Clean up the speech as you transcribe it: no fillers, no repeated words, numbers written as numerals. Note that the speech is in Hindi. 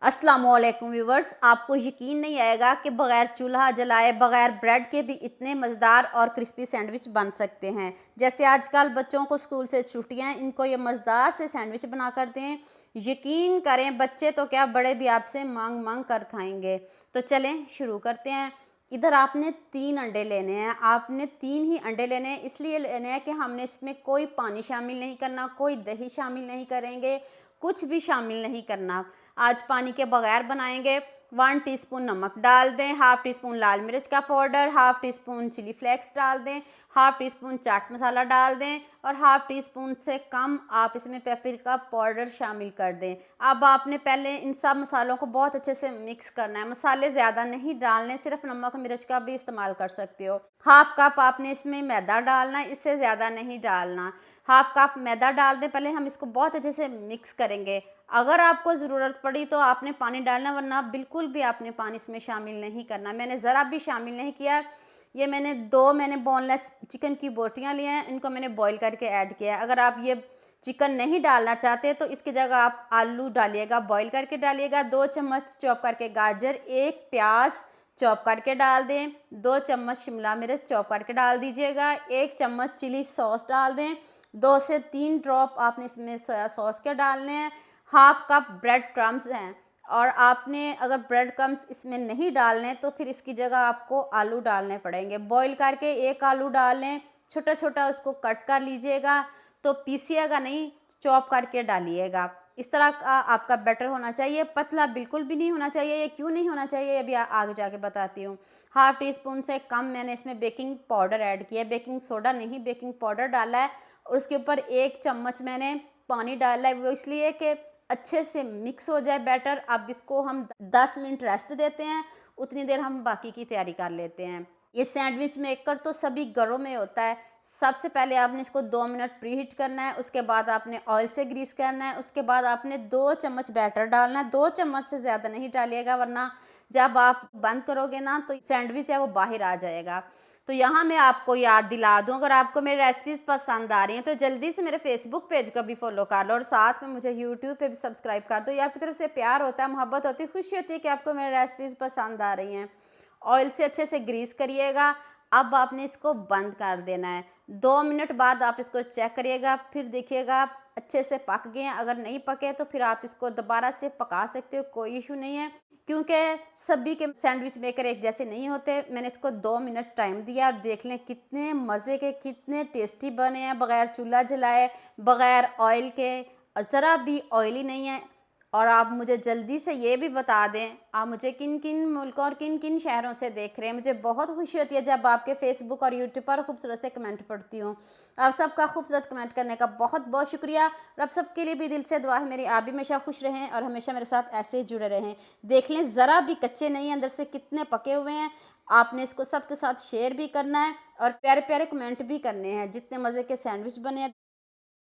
अस्सलामुअलैकुम व्यूवर्स, आपको यकीन नहीं आएगा कि बग़ैर चूल्हा जलाए बग़ैर ब्रेड के भी इतने मज़ेदार और क्रिस्पी सैंडविच बन सकते हैं। जैसे आजकल बच्चों को स्कूल से छुट्टियां हैं, इनको ये मज़ेदार से सैंडविच बना कर दें। यकीन करें, बच्चे तो क्या बड़े भी आपसे मांग मांग कर खाएंगे। तो चलें शुरू करते हैं। इधर आपने 3 अंडे लेने हैं। आपने 3 ही अंडे लेने हैं, इसलिए लेने हैं कि हमने इसमें कोई पानी शामिल नहीं करना, कोई दही शामिल नहीं करेंगे, कुछ भी शामिल नहीं करना। आज पानी के बगैर बनाएंगे। 1 टीस्पून नमक डाल दें, हाफ़ टी स्पून लाल मिर्च का powder, half teaspoon chili flakes डाल दें, half teaspoon chaat masala डाल दें और हाफ़ टी स्पून से कम आप इसमें पेपरिका पाउडर शामिल कर दें। अब आपने पहले इन सब मसालों को बहुत अच्छे से मिक्स करना है। मसाले ज़्यादा नहीं डालने, सिर्फ नमक मिर्च का भी इस्तेमाल कर सकते हो। हाफ़ कप आपने इसमें मैदा डालना है, इससे ज़्यादा नहीं डालना। हाफ़ कप मैदा डाल दें। पहले हम इसको बहुत अच्छे से मिक्स करेंगे। अगर आपको ज़रूरत पड़ी तो आपने पानी डालना, वरना बिल्कुल भी आपने पानी इसमें शामिल नहीं करना। मैंने ज़रा भी शामिल नहीं किया। ये मैंने बोनलेस चिकन की बोटियाँ ली हैं, इनको मैंने बॉईल करके ऐड किया है। अगर आप ये चिकन नहीं डालना चाहते तो इसकी जगह आप आलू डालिएगा, बॉईल करके डालिएगा। 2 चम्मच चॉप करके गाजर, 1 प्याज चॉप करके डाल दें, 2 चम्मच शिमला मिर्च चॉप करके डाल दीजिएगा, 1 चम्मच चिली सॉस डाल दें, 2 से 3 ड्रॉप आपने इसमें सोया सॉस के डालने हैं। हाफ़ कप ब्रेड क्रम्स हैं और आपने अगर ब्रेड क्रम्स इसमें नहीं डालने तो फिर इसकी जगह आपको आलू डालने पड़ेंगे। बॉईल करके 1 आलू डाल लें, छोटा छोटा उसको कट कर लीजिएगा, तो पीसिएगा नहीं, चॉप करके डालिएगा। इस तरह का आपका बैटर होना चाहिए, पतला बिल्कुल भी नहीं होना चाहिए। ये क्यों नहीं होना चाहिए, ये भी आगे जाके बताती हूँ। हाफ़ टी स्पून से कम मैंने इसमें बेकिंग पाउडर ऐड किया है, बेकिंग सोडा नहीं, बेकिंग पाउडर डाला है। और उसके ऊपर 1 चम्मच मैंने पानी डाला है, वो इसलिए कि अच्छे से मिक्स हो जाए बैटर। अब इसको हम 10 मिनट रेस्ट देते हैं, उतनी देर हम बाकी की तैयारी कर लेते हैं। ये सैंडविच मेकर तो सभी घरों में होता है। सबसे पहले आपने इसको 2 मिनट प्रीहीट करना है, उसके बाद आपने ऑयल से ग्रीस करना है, उसके बाद आपने 2 चम्मच बैटर डालना है। 2 चम्मच से ज़्यादा नहीं डालिएगा, वरना जब आप बंद करोगे ना तो सैंडविच है वो बाहर आ जाएगा। तो यहाँ मैं आपको याद दिला दूँ, अगर आपको मेरी रेसिपीज़ पसंद आ रही हैं तो जल्दी से मेरे फेसबुक पेज को भी फॉलो कर लो और साथ में मुझे यूट्यूब पे भी सब्सक्राइब कर दो। ये आपकी तरफ से प्यार होता है, मोहब्बत होती है, खुशी होती है कि आपको मेरी रेसिपीज़ पसंद आ रही हैं। ऑयल से अच्छे से ग्रीस करिएगा। अब आपने इसको बंद कर देना है। 2 मिनट बाद आप इसको चेक करिएगा, फिर देखिएगा अच्छे से पक गए हैं। अगर नहीं पके तो फिर आप इसको दोबारा से पका सकते हो, कोई इशू नहीं है, क्योंकि सभी के सैंडविच मेकर एक जैसे नहीं होते। मैंने इसको 2 मिनट टाइम दिया और देख लें कितने मज़े के, कितने टेस्टी बने हैं, बग़ैर चूल्हा जलाए, बग़ैर ऑयल के, और ज़रा भी ऑयली नहीं है। और आप मुझे जल्दी से ये भी बता दें, आप मुझे किन किन मुल्कों और किन किन शहरों से देख रहे हैं। मुझे बहुत खुशी होती है जब आपके फेसबुक और यूट्यूब पर खूबसूरत से कमेंट पढ़ती हूँ। आप सबका खूबसूरत कमेंट करने का बहुत बहुत शुक्रिया। और आप सबके लिए भी दिल से दुआ है मेरी, आप भी हमेशा खुश रहें और हमेशा मेरे साथ ऐसे ही जुड़े रहें। देख लें, ज़रा भी कच्चे नहीं हैं, अंदर से कितने पके हुए हैं। आपने इसको सबके साथ शेयर भी करना है और प्यारे प्यारे कमेंट भी करने हैं। जितने मज़े के सैंडविच बने हैं